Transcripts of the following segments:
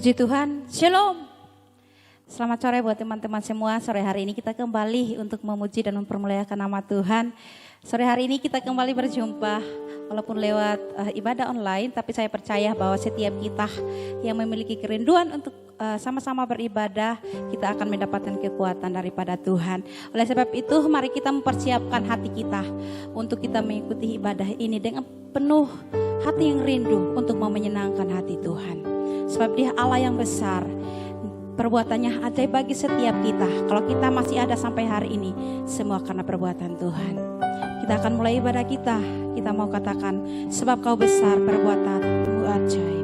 Puji Tuhan, Shalom. Selamat sore buat teman-teman semua. Sore hari ini kita kembali untuk memuji dan mempermuliakan nama Tuhan. Sore hari ini kita kembali berjumpa walaupun lewat ibadah online, tapi saya percaya bahwa setiap kita yang memiliki kerinduan untuk sama-sama beribadah, kita akan mendapatkan kekuatan daripada Tuhan. Oleh sebab itu, mari kita mempersiapkan hati kita untuk kita mengikuti ibadah ini dengan penuh hati yang rindu untuk menyenangkan hati Tuhan. Sebab Dia Allah yang besar, perbuatannya ajaib bagi setiap kita. Kalau kita masih ada sampai hari ini, semua karena perbuatan Tuhan. Kita akan mulai ibadah kita. Kita mau katakan, sebab Kau besar, perbuatanmu ajaib.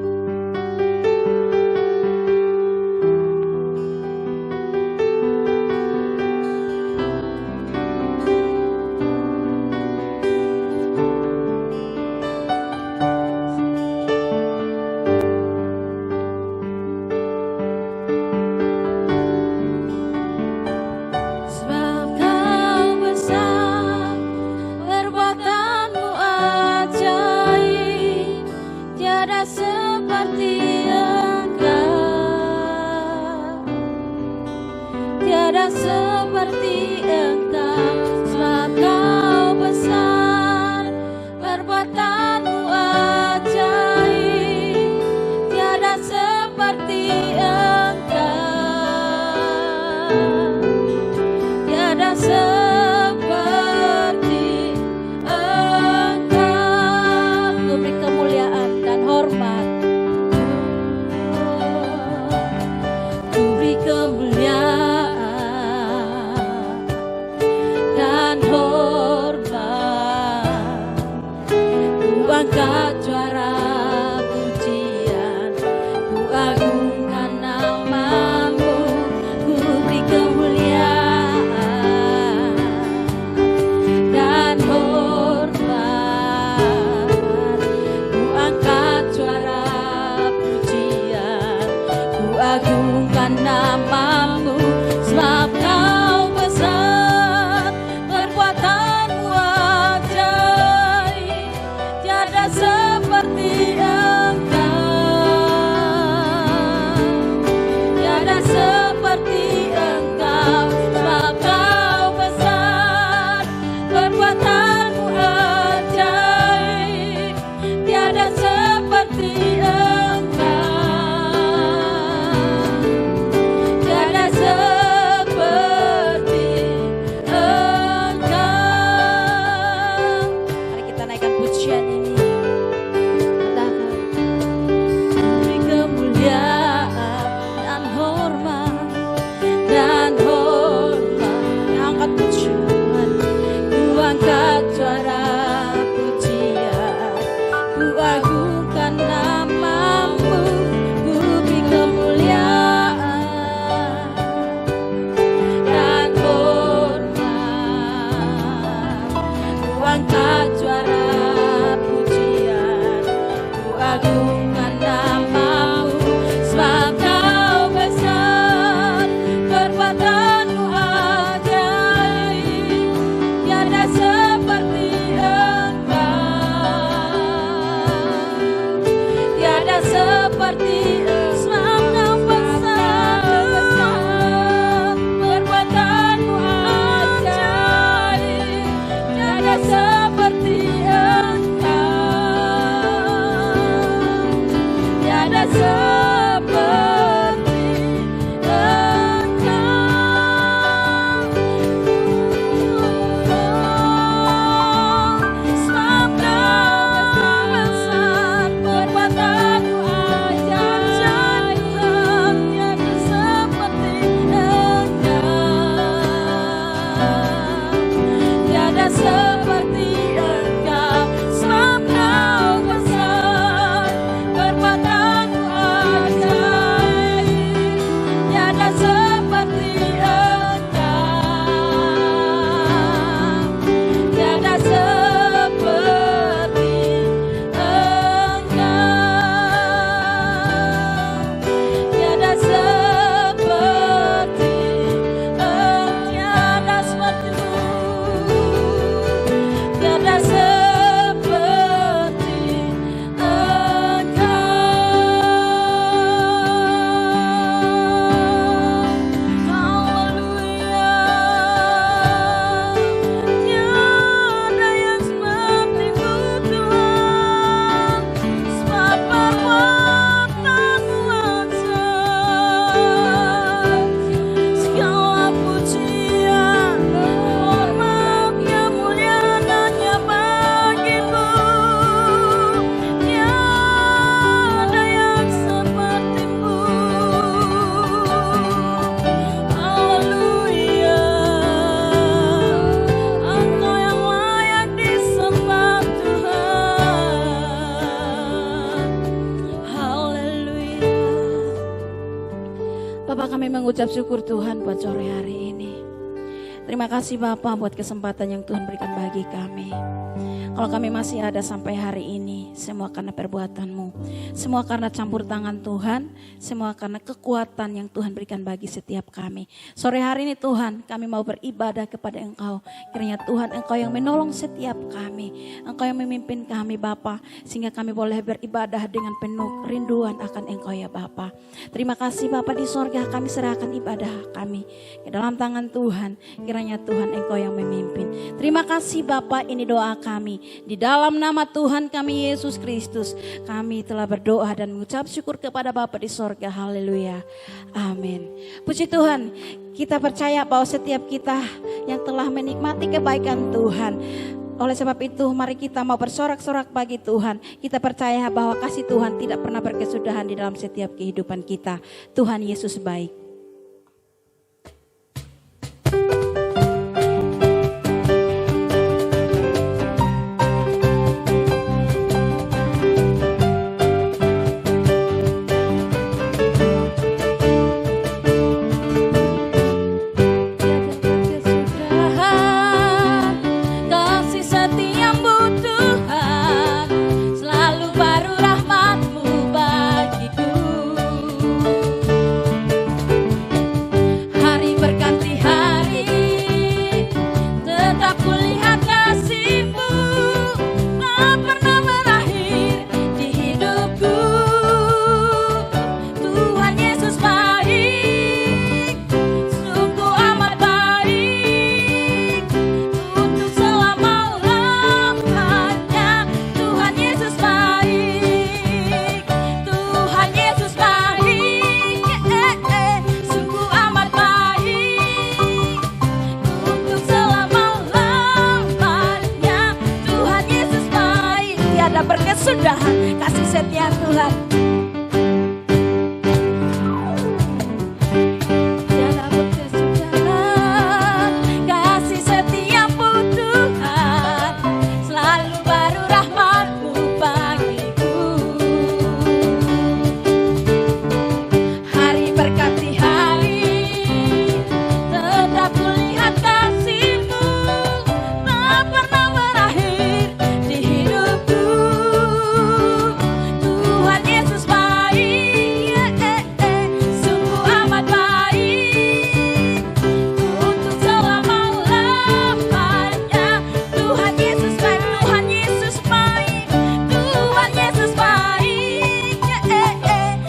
mengucap syukur Tuhan buat sore hari ini. Terima kasih Bapa buat kesempatan yang Tuhan berikan bagi kami. Kalau kami masih ada sampai hari ini, semua karena perbuatan-Mu, semua karena campur tangan Tuhan, semua karena kekuatan yang Tuhan berikan bagi setiap kami. Sore hari ini Tuhan, kami mau beribadah kepada Engkau. Kiranya Tuhan, Engkau yang menolong setiap kami, Engkau yang memimpin kami Bapa, sehingga kami boleh beribadah dengan penuh rinduan akan Engkau ya Bapa. Terima kasih Bapa di sorga, kami serahkan ibadah kami ke dalam tangan Tuhan. Kiranya Tuhan Engkau yang memimpin. Terima kasih Bapa, ini doa kami. Di dalam nama Tuhan kami Yesus Kristus, kami telah berdoa dan mengucap syukur kepada Bapa di sorga. Haleluya. Amin. Puji Tuhan, kita percaya bahwa setiap kita yang telah menikmati kebaikan Tuhan, oleh sebab itu mari kita mau bersorak-sorak bagi Tuhan. Kita percaya bahwa kasih Tuhan tidak pernah berkesudahan di dalam setiap kehidupan kita. Tuhan Yesus baik. Berkesudahan kasih setia Tuhan. Tiada berkesudahan kasih setiamu Tuhan, selalu baru rahmat-Mu bagiku. Hari berganti hari, tetap kulihat kasih-Mu, tak pernah berakhir di hidupku. Tuhan Yesus baik, sungguh amat baik, untuk selama-lamanya. Tuhan Yesus baik, Tuhan Yesus baik, Tuhan Yesus baik,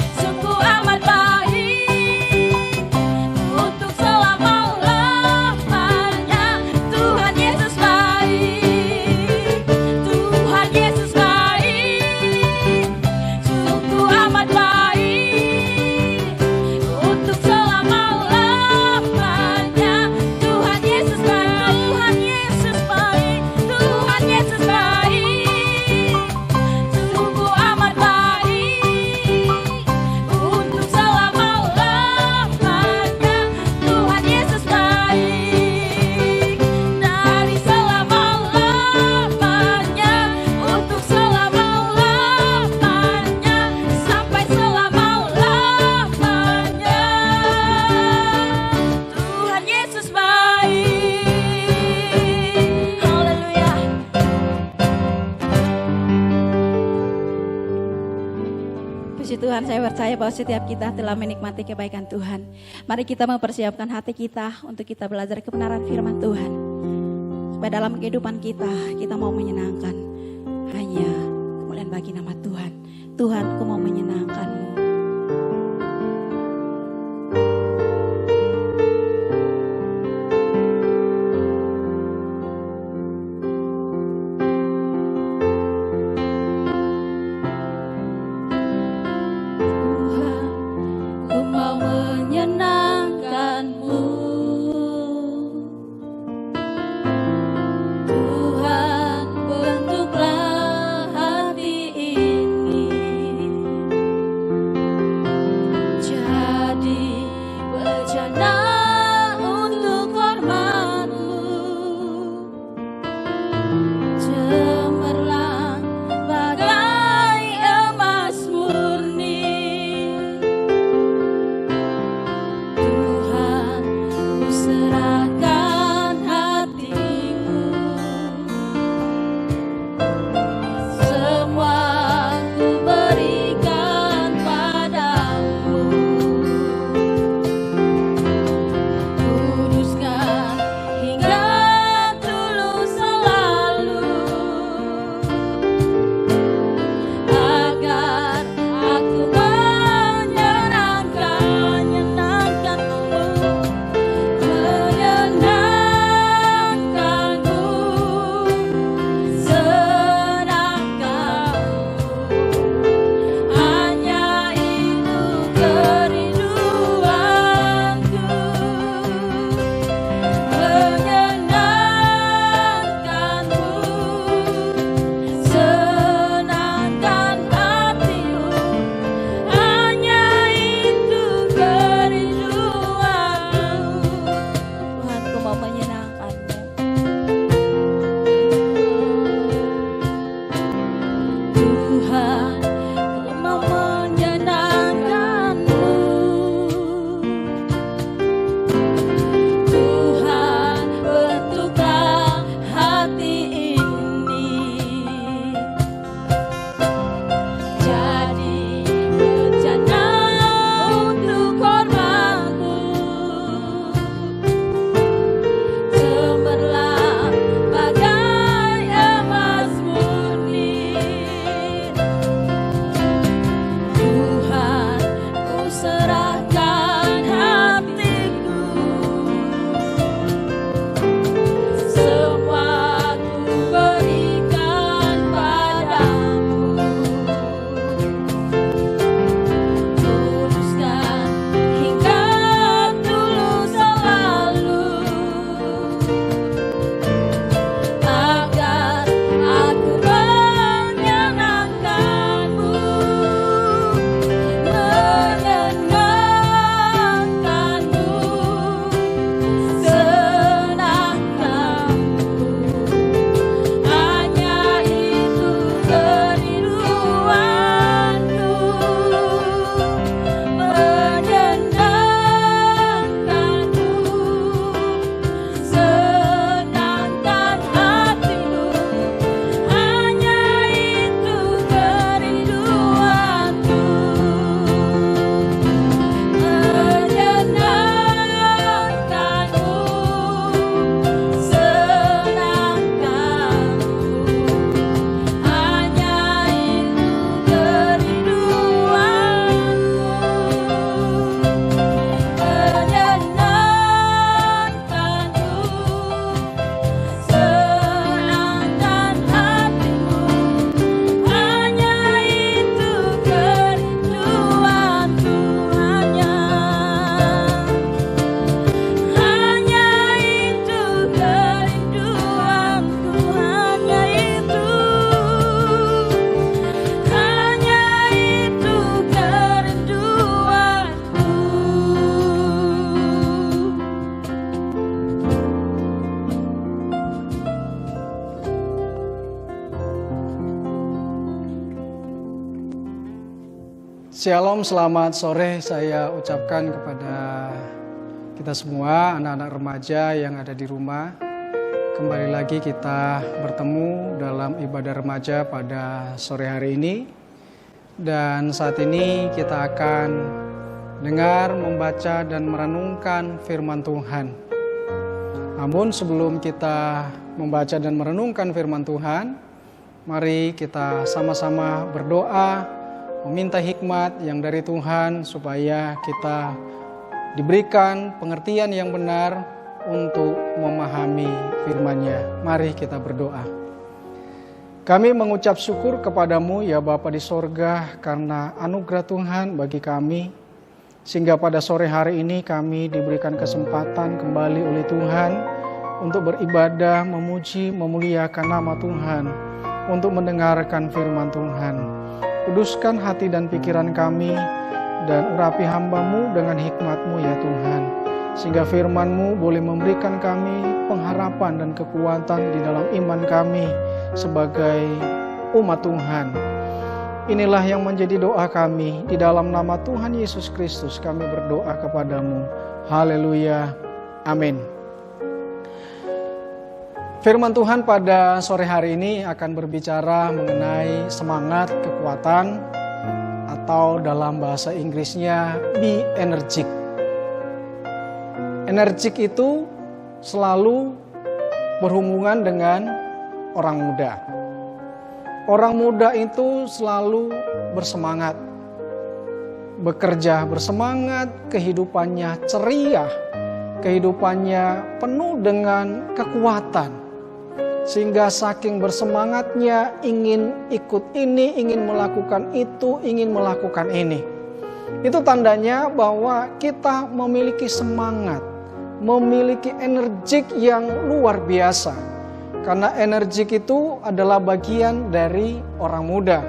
sungguh amat baik, untuk selama-lamanya. Tuhan Yesus baik, Tuhan Yesus baik, sungguh amat baik, untuk selama-lamanya. Tuhan Yesus baik, Tuhan Yesus baik, Tuhan Yesus baik, sungguh amat baik, untuk selama-lamanya. Tuhan Yesus baik, dari selama-lamanya, untuk selama-lamanya, sampai selama-lamanya. Tuhan Yesus baik. Haleluya. Puji Tuhan, saya percaya bahwa setiap kita telah menikmati kebaikan Tuhan. Mari kita mempersiapkan hati kita untuk kita belajar kebenaran firman Tuhan. Supaya dalam kehidupan kita mau menyenangkan hanya kemuliaan bagi nama Tuhan. Tuhan, ku mau menyenangkan-Mu. Tuhan, ku mau menyenangkan-Mu. Tuhan, bentuklah hati ini Shalom, selamat sore saya ucapkan kepada kita semua, anak-anak remaja yang ada di rumah. Kembali lagi kita bertemu dalam ibadah remaja pada sore hari ini. Dan saat ini kita akan dengar, membaca dan merenungkan firman Tuhan. Namun sebelum kita membaca dan merenungkan firman Tuhan, mari kita sama-sama berdoa, meminta hikmat yang dari Tuhan supaya kita diberikan pengertian yang benar untuk memahami firman-Nya. Mari kita berdoa. Kami mengucap syukur kepadamu ya Bapa di sorga karena anugerah Tuhan bagi kami. Sehingga pada sore hari ini kami diberikan kesempatan kembali oleh Tuhan untuk beribadah, memuji, memuliakan nama Tuhan, untuk mendengarkan firman Tuhan. Kuduskan hati dan pikiran kami dan urapi hamba-Mu dengan hikmat-Mu ya Tuhan. Sehingga firman-Mu boleh memberikan kami pengharapan dan kekuatan di dalam iman kami sebagai umat Tuhan. Inilah yang menjadi doa kami. Di dalam nama Tuhan Yesus Kristus kami berdoa kepadamu. Haleluya. Amin. Firman Tuhan pada sore hari ini akan berbicara mengenai semangat, kekuatan, atau dalam bahasa Inggrisnya be energetic. Energik itu selalu berhubungan dengan orang muda. Orang muda itu selalu bersemangat, bekerja bersemangat, kehidupannya ceria, kehidupannya penuh dengan kekuatan. Sehingga saking bersemangatnya ingin ikut ini, ingin melakukan itu, ingin melakukan ini. Itu tandanya bahwa kita memiliki semangat, memiliki energik yang luar biasa. Karena energik itu adalah bagian dari orang muda.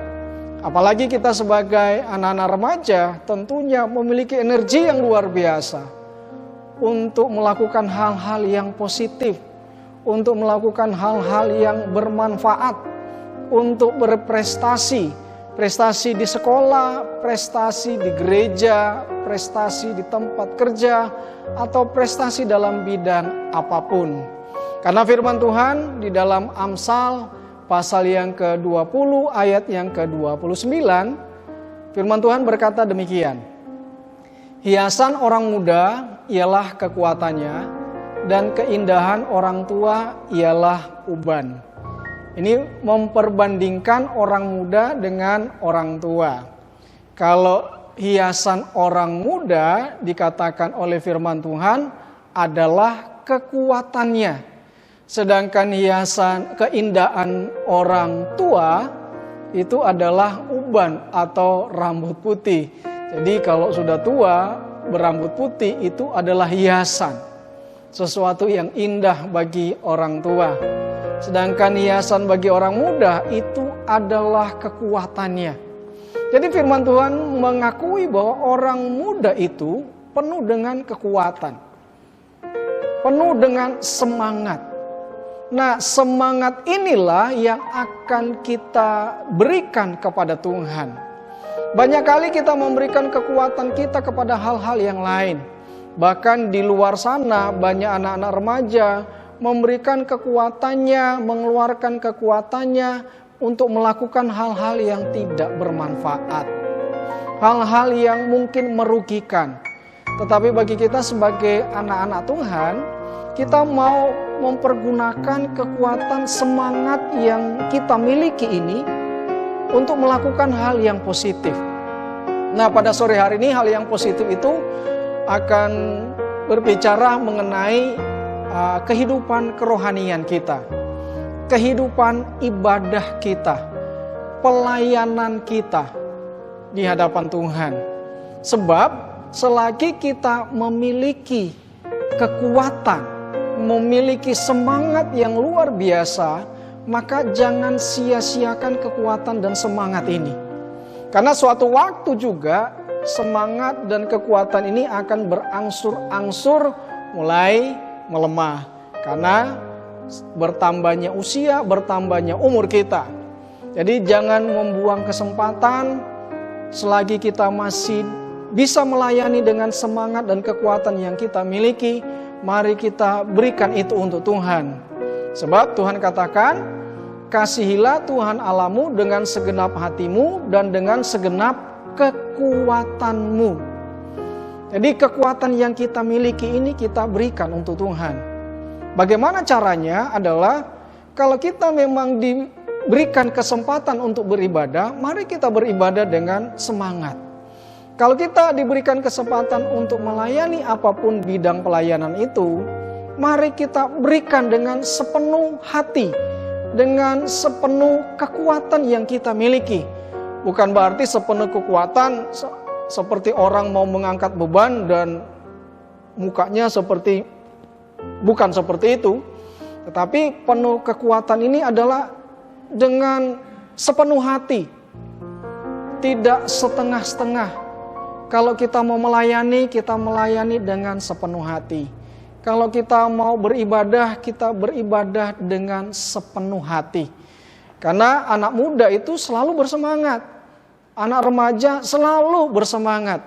Apalagi kita sebagai anak-anak remaja tentunya memiliki energi yang luar biasa untuk melakukan hal-hal yang positif, untuk melakukan hal-hal yang bermanfaat, untuk berprestasi, prestasi di sekolah, prestasi di gereja, prestasi di tempat kerja, atau prestasi dalam bidang apapun. Karena firman Tuhan di dalam Amsal pasal yang ke-20 ayat yang ke-29, firman Tuhan berkata demikian. Hiasan orang muda ialah kekuatannya, dan keindahan orang tua ialah uban. Ini memperbandingkan orang muda dengan orang tua. Kalau hiasan orang muda dikatakan oleh firman Tuhan adalah kekuatannya. Sedangkan hiasan keindahan orang tua itu adalah uban atau rambut putih. Jadi kalau sudah tua berambut putih itu adalah hiasan. Sesuatu yang indah bagi orang tua. Sedangkan hiasan bagi orang muda itu adalah kekuatannya. Jadi firman Tuhan mengakui bahwa orang muda itu penuh dengan kekuatan. Penuh dengan semangat. Nah, semangat inilah yang akan kita berikan kepada Tuhan. Banyak kali kita memberikan kekuatan kita kepada hal-hal yang lain. Bahkan di luar sana banyak anak-anak remaja memberikan kekuatannya, mengeluarkan kekuatannya untuk melakukan hal-hal yang tidak bermanfaat. Hal-hal yang mungkin merugikan. Tetapi bagi kita sebagai anak-anak Tuhan, kita mau mempergunakan kekuatan semangat yang kita miliki ini untuk melakukan hal yang positif. Nah, pada sore hari ini hal yang positif itu akan berbicara mengenai kehidupan kerohanian kita, kehidupan ibadah kita, pelayanan kita di hadapan Tuhan. Sebab selagi kita memiliki kekuatan, memiliki semangat yang luar biasa, maka jangan sia-siakan kekuatan dan semangat ini. Karena suatu waktu juga semangat dan kekuatan ini akan berangsur-angsur mulai melemah. Karena bertambahnya usia, bertambahnya umur kita. Jadi jangan membuang kesempatan selagi kita masih bisa melayani dengan semangat dan kekuatan yang kita miliki, mari kita berikan itu untuk Tuhan. Sebab Tuhan katakan, kasihilah Tuhan Allahmu dengan segenap hatimu dan dengan segenap kekuatanmu. Jadi kekuatan yang kita miliki ini kita berikan untuk Tuhan. Bagaimana caranya adalah kalau kita memang diberikan kesempatan untuk beribadah, mari kita beribadah dengan semangat. Kalau kita diberikan kesempatan untuk melayani apapun bidang pelayanan itu, mari kita berikan dengan sepenuh hati, dengan sepenuh kekuatan yang kita miliki. Bukan berarti sepenuh kekuatan seperti orang mau mengangkat beban dan mukanya bukan seperti itu. Tetapi penuh kekuatan ini adalah dengan sepenuh hati, tidak setengah-setengah. Kalau kita mau melayani, kita melayani dengan sepenuh hati. Kalau kita mau beribadah, kita beribadah dengan sepenuh hati. Karena anak muda itu selalu bersemangat, anak remaja selalu bersemangat.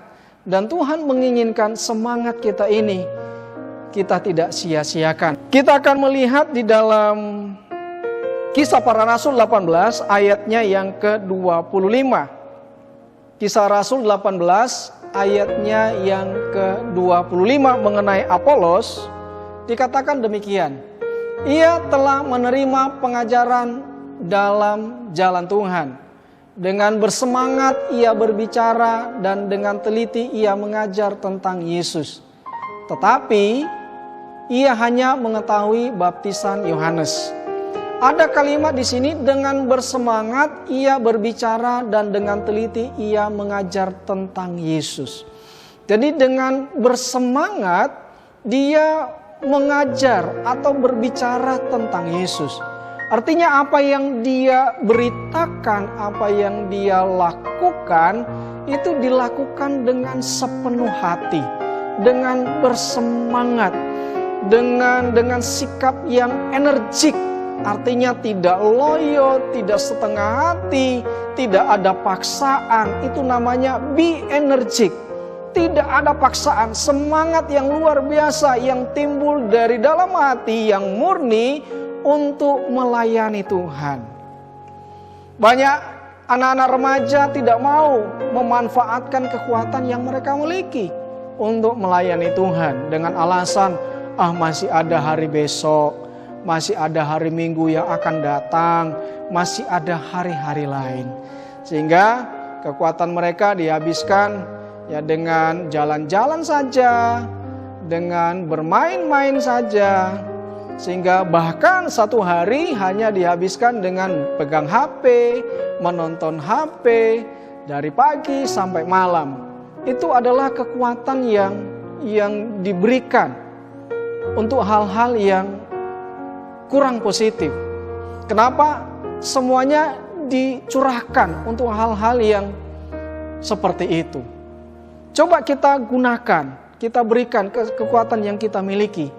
Dan Tuhan menginginkan semangat kita ini kita tidak sia-siakan. Kita akan melihat di dalam Kisah Para Rasul 18 ayatnya yang ke-25. Kisah Rasul 18 ayatnya yang ke-25 mengenai Apolos, dikatakan demikian. Ia telah menerima pengajaran dalam jalan Tuhan. Dengan bersemangat ia berbicara dan dengan teliti ia mengajar tentang Yesus. Tetapi ia hanya mengetahui baptisan Yohanes. Ada kalimat di sini, dengan bersemangat ia berbicara dan dengan teliti ia mengajar tentang Yesus. Jadi dengan bersemangat dia mengajar atau berbicara tentang Yesus. Artinya apa yang dia beritakan, apa yang dia lakukan itu dilakukan dengan sepenuh hati, dengan bersemangat, dengan sikap yang energik. Artinya tidak loyo, tidak setengah hati, tidak ada paksaan. Itu namanya be energik. Tidak ada paksaan, semangat yang luar biasa yang timbul dari dalam hati yang murni untuk melayani Tuhan. Banyak anak-anak remaja tidak mau memanfaatkan kekuatan yang mereka miliki untuk melayani Tuhan dengan alasan, masih ada hari besok, masih ada hari Minggu yang akan datang, masih ada hari-hari lain. Sehingga kekuatan mereka dihabiskan ya dengan jalan-jalan saja, dengan bermain-main saja. Sehingga bahkan satu hari hanya dihabiskan dengan pegang HP, menonton HP dari pagi sampai malam. Itu adalah kekuatan yang diberikan untuk hal-hal yang kurang positif. Kenapa? Semuanya dicurahkan untuk hal-hal yang seperti itu. Coba kita gunakan, kita berikan kekuatan yang kita miliki.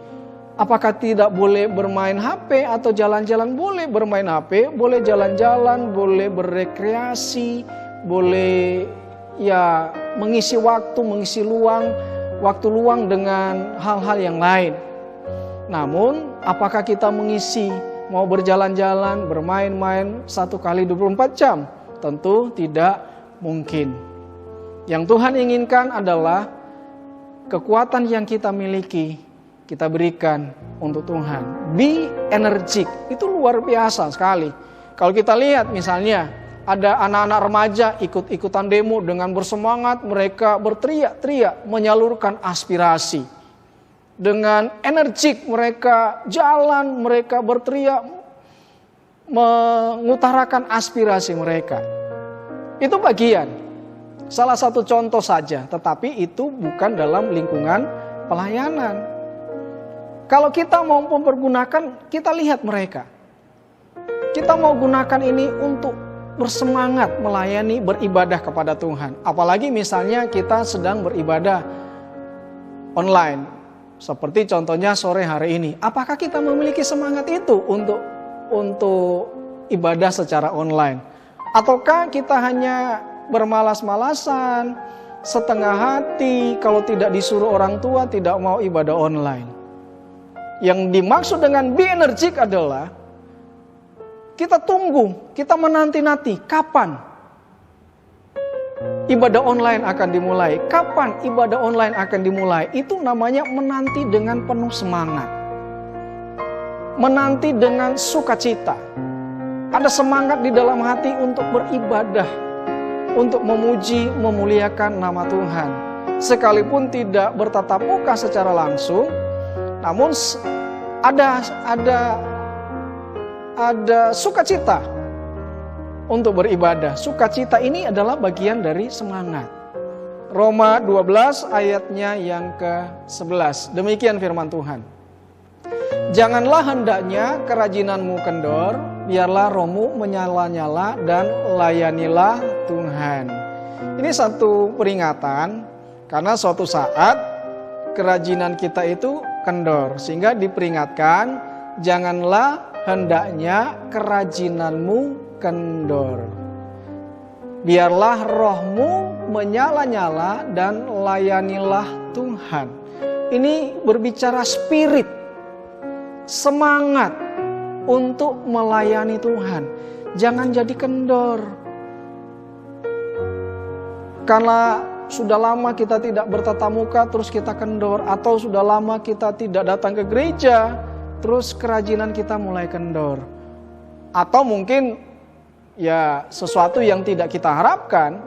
Apakah tidak boleh bermain HP atau jalan-jalan? Boleh bermain HP, boleh jalan-jalan, boleh berrekreasi, boleh ya mengisi waktu, mengisi waktu luang dengan hal-hal yang lain. Namun apakah kita mengisi mau berjalan-jalan, bermain-main 1 kali 24 jam? Tentu tidak mungkin. Yang Tuhan inginkan adalah kekuatan yang kita miliki, kita berikan untuk Tuhan. Be energik, itu luar biasa sekali. Kalau kita lihat misalnya ada anak-anak remaja ikut-ikutan demo dengan bersemangat, mereka berteriak-teriak menyalurkan aspirasi. Dengan energik mereka jalan, mereka berteriak mengutarakan aspirasi mereka. Itu bagian, salah satu contoh saja, tetapi itu bukan dalam lingkungan pelayanan. Kalau kita mau mempergunakan, kita lihat mereka. Kita mau gunakan ini untuk bersemangat melayani, beribadah kepada Tuhan. Apalagi misalnya kita sedang beribadah online. Seperti contohnya sore hari ini. Apakah kita memiliki semangat itu untuk ibadah secara online? Ataukah kita hanya bermalas-malasan, setengah hati, kalau tidak disuruh orang tua tidak mau ibadah online. Yang dimaksud dengan be energik adalah kita tunggu, kita menanti-nanti kapan ibadah online akan dimulai. Kapan ibadah online akan dimulai? Itu namanya menanti dengan penuh semangat. Menanti dengan sukacita. Ada semangat di dalam hati untuk beribadah, untuk memuji, memuliakan nama Tuhan. Sekalipun tidak bertatap muka secara langsung, namun ada sukacita untuk beribadah. Sukacita ini adalah bagian dari semangat. Roma 12 ayatnya yang ke-11. Demikian firman Tuhan. Janganlah hendaknya kerajinanmu kendor, biarlah rohmu menyala-nyala dan layanilah Tuhan. Ini satu peringatan karena suatu saat kerajinan kita itu kendor. Sehingga diperingatkan, janganlah hendaknya kerajinanmu kendor. Biarlah rohmu menyala-nyala dan layanilah Tuhan. Ini berbicara spirit, semangat untuk melayani Tuhan. Jangan jadi kendor. Karena sudah lama kita tidak bertatap muka terus kita kendor, atau sudah lama kita tidak datang ke gereja terus kerajinan kita mulai kendor. Atau mungkin ya sesuatu yang tidak kita harapkan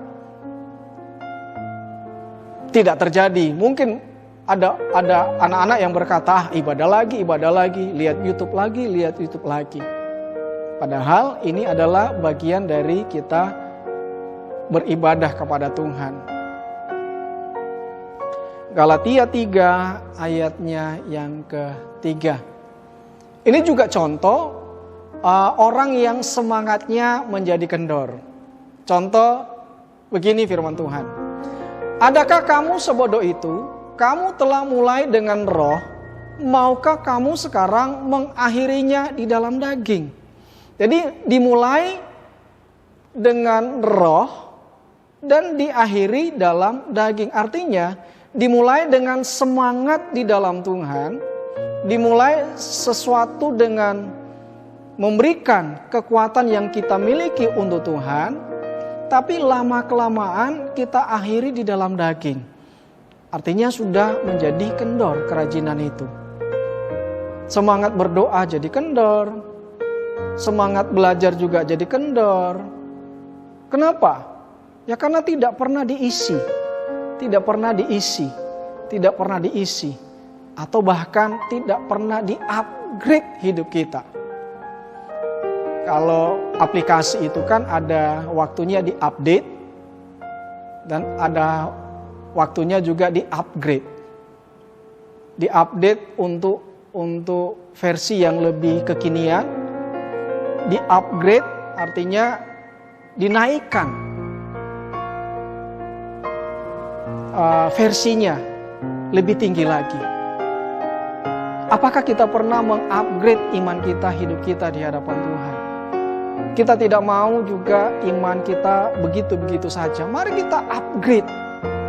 tidak terjadi. Mungkin ada anak-anak yang berkata, ibadah lagi, lihat YouTube lagi. Padahal ini adalah bagian dari kita beribadah kepada Tuhan. Galatia 3 ayatnya yang ke-3. Ini juga contoh orang yang semangatnya menjadi kendor. Contoh begini firman Tuhan. Adakah kamu sebodoh itu? Kamu telah mulai dengan roh, maukah kamu sekarang mengakhirinya di dalam daging? Jadi dimulai dengan roh dan diakhiri dalam daging. Artinya dimulai dengan semangat di dalam Tuhan, dimulai sesuatu dengan memberikan kekuatan yang kita miliki untuk Tuhan, tapi lama-kelamaan kita akhiri di dalam daging. Artinya sudah menjadi kendor kerajinan itu. Semangat berdoa jadi kendor. Semangat belajar juga jadi kendor. Kenapa? Ya karena tidak pernah diisi. Tidak pernah diisi. Tidak pernah diisi. Atau bahkan tidak pernah di-upgrade hidup kita. Kalau aplikasi itu kan ada waktunya di-update. Dan ada waktunya juga di-upgrade. Di-update untuk versi yang lebih kekinian. Di-upgrade artinya dinaikkan versinya lebih tinggi lagi. Apakah kita pernah mengupgrade iman kita, hidup kita di hadapan Tuhan? Kita tidak mau juga iman kita begitu-begitu saja. Mari kita upgrade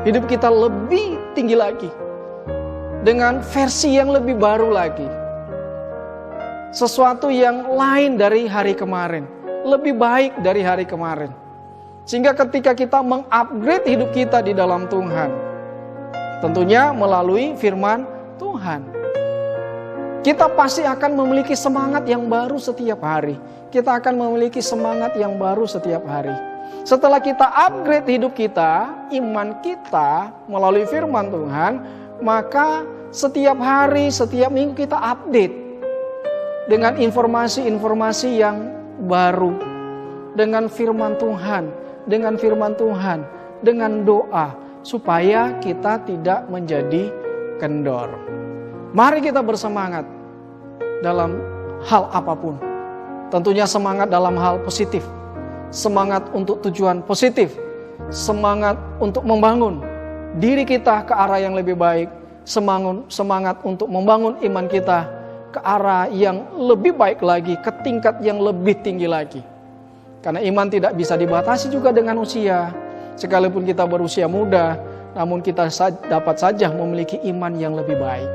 hidup kita lebih tinggi lagi. Dengan versi yang lebih baru lagi. Sesuatu yang lain dari hari kemarin. Lebih baik dari hari kemarin. Sehingga ketika kita mengupgrade hidup kita di dalam Tuhan. Tentunya melalui firman Tuhan. Kita pasti akan memiliki semangat yang baru setiap hari. Kita akan memiliki semangat yang baru setiap hari. Setelah kita upgrade hidup kita, iman kita melalui firman Tuhan, maka setiap hari, setiap minggu kita update dengan informasi-informasi yang baru, dengan firman Tuhan, dengan doa, supaya kita tidak menjadi kendor. Mari kita bersemangat dalam hal apapun. Tentunya semangat dalam hal positif. Semangat untuk tujuan positif, semangat untuk membangun diri kita ke arah yang lebih baik, semangat untuk membangun iman kita ke arah yang lebih baik lagi, ke tingkat yang lebih tinggi lagi. Karena iman tidak bisa dibatasi juga dengan usia, sekalipun kita berusia muda, namun kita dapat saja memiliki iman yang lebih baik.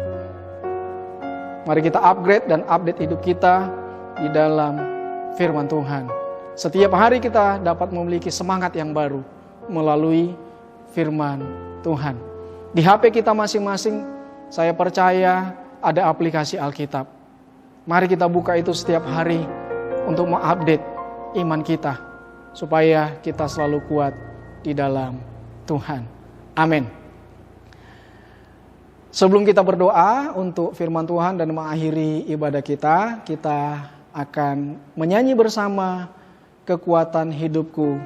Mari kita upgrade dan update hidup kita di dalam firman Tuhan. Setiap hari kita dapat memiliki semangat yang baru melalui firman Tuhan. Di HP kita masing-masing, saya percaya ada aplikasi Alkitab. Mari kita buka itu setiap hari untuk mengupdate iman kita, supaya kita selalu kuat di dalam Tuhan. Amin. Sebelum kita berdoa untuk firman Tuhan dan mengakhiri ibadah kita, kita akan menyanyi bersama kekuatan hidupku,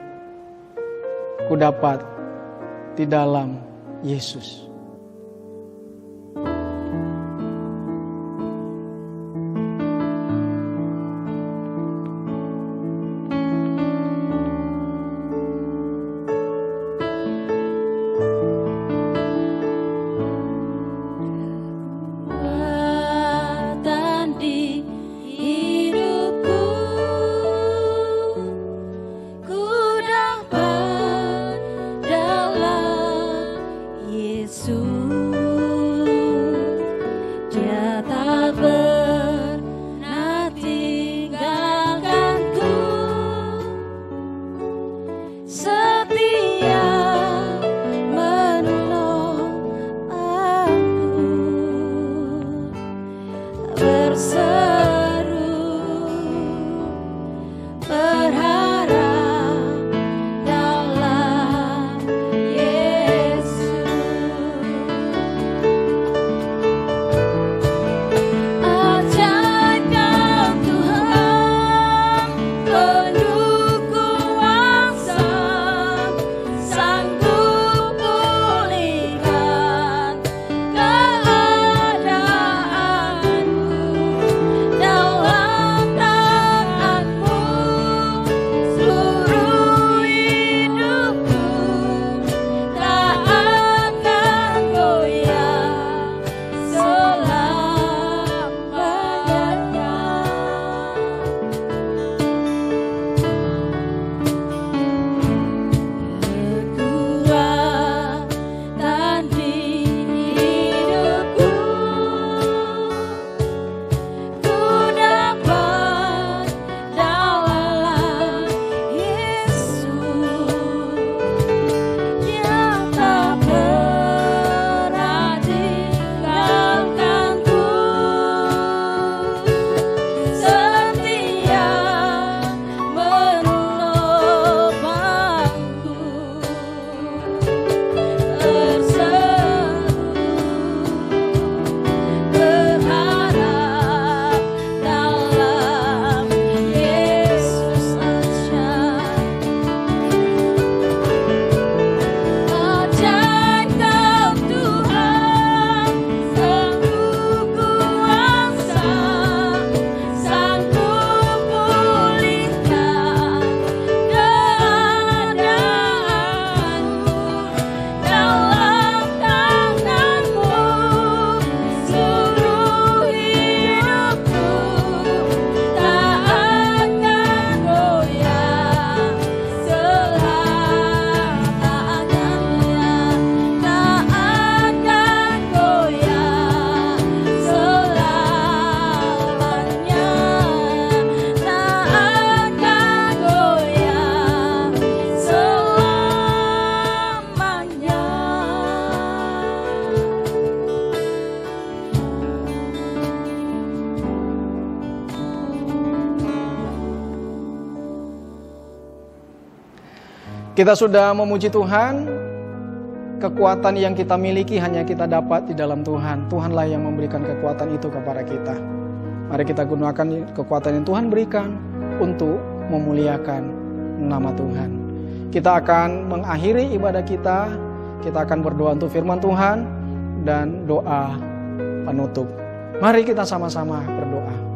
ku dapat di dalam Yesus. Kita sudah memuji Tuhan, kekuatan yang kita miliki hanya kita dapat di dalam Tuhan. Tuhanlah yang memberikan kekuatan itu kepada kita. Mari kita gunakan kekuatan yang Tuhan berikan untuk memuliakan nama Tuhan. Kita akan mengakhiri ibadah kita akan berdoa untuk firman Tuhan dan doa penutup. Mari kita sama-sama berdoa.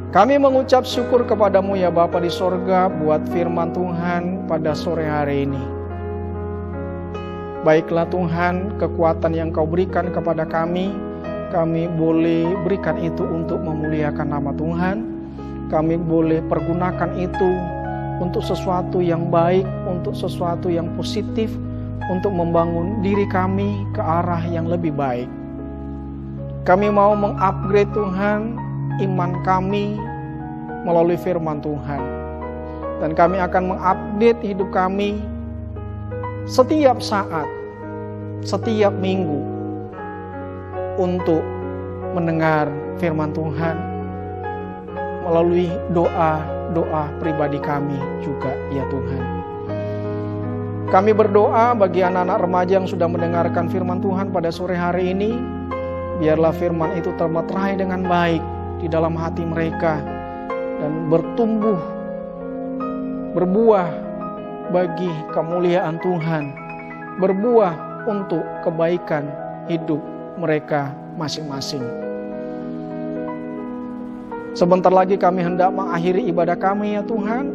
Kami mengucap syukur kepadamu ya Bapa di sorga buat firman Tuhan pada sore hari ini. Baiklah Tuhan, kekuatan yang Kau berikan kepada kami boleh berikan itu untuk memuliakan nama Tuhan. Kami boleh pergunakan itu untuk sesuatu yang baik, untuk sesuatu yang positif, untuk membangun diri kami ke arah yang lebih baik. Kami mau mengupgrade Tuhan iman kami melalui firman Tuhan. Dan kami akan mengupdate hidup kami setiap saat, setiap minggu untuk mendengar firman Tuhan melalui doa pribadi kami juga ya Tuhan. Kami berdoa bagi anak-anak remaja yang sudah mendengarkan firman Tuhan pada sore hari ini. Biarlah firman itu termeterai dengan baik di dalam hati mereka dan bertumbuh, berbuah bagi kemuliaan Tuhan, berbuah untuk kebaikan hidup mereka masing-masing. Sebentar lagi kami hendak mengakhiri ibadah kami ya Tuhan.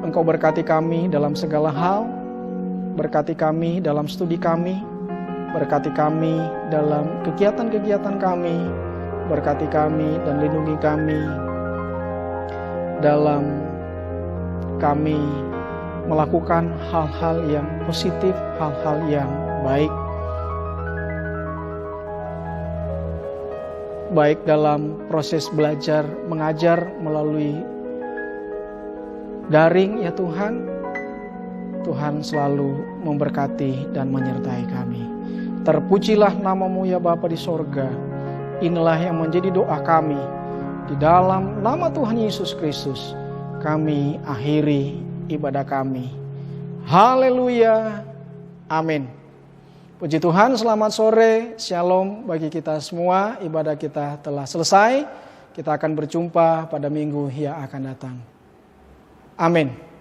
Engkau berkati kami dalam segala hal, berkati kami dalam studi kami, berkati kami dalam kegiatan-kegiatan kami, berkati kami dan lindungi kami dalam kami melakukan hal-hal yang positif, hal-hal yang baik. Baik dalam proses belajar mengajar melalui daring ya Tuhan. Tuhan selalu memberkati dan menyertai kami. Terpujilah nama-Mu ya Bapa di sorga. Inilah yang menjadi doa kami. Di dalam nama Tuhan Yesus Kristus kami akhiri ibadah kami. Haleluya. Amin. Puji Tuhan, selamat sore. Shalom bagi kita semua. Ibadah kita telah selesai. Kita akan berjumpa pada minggu yang akan datang. Amin.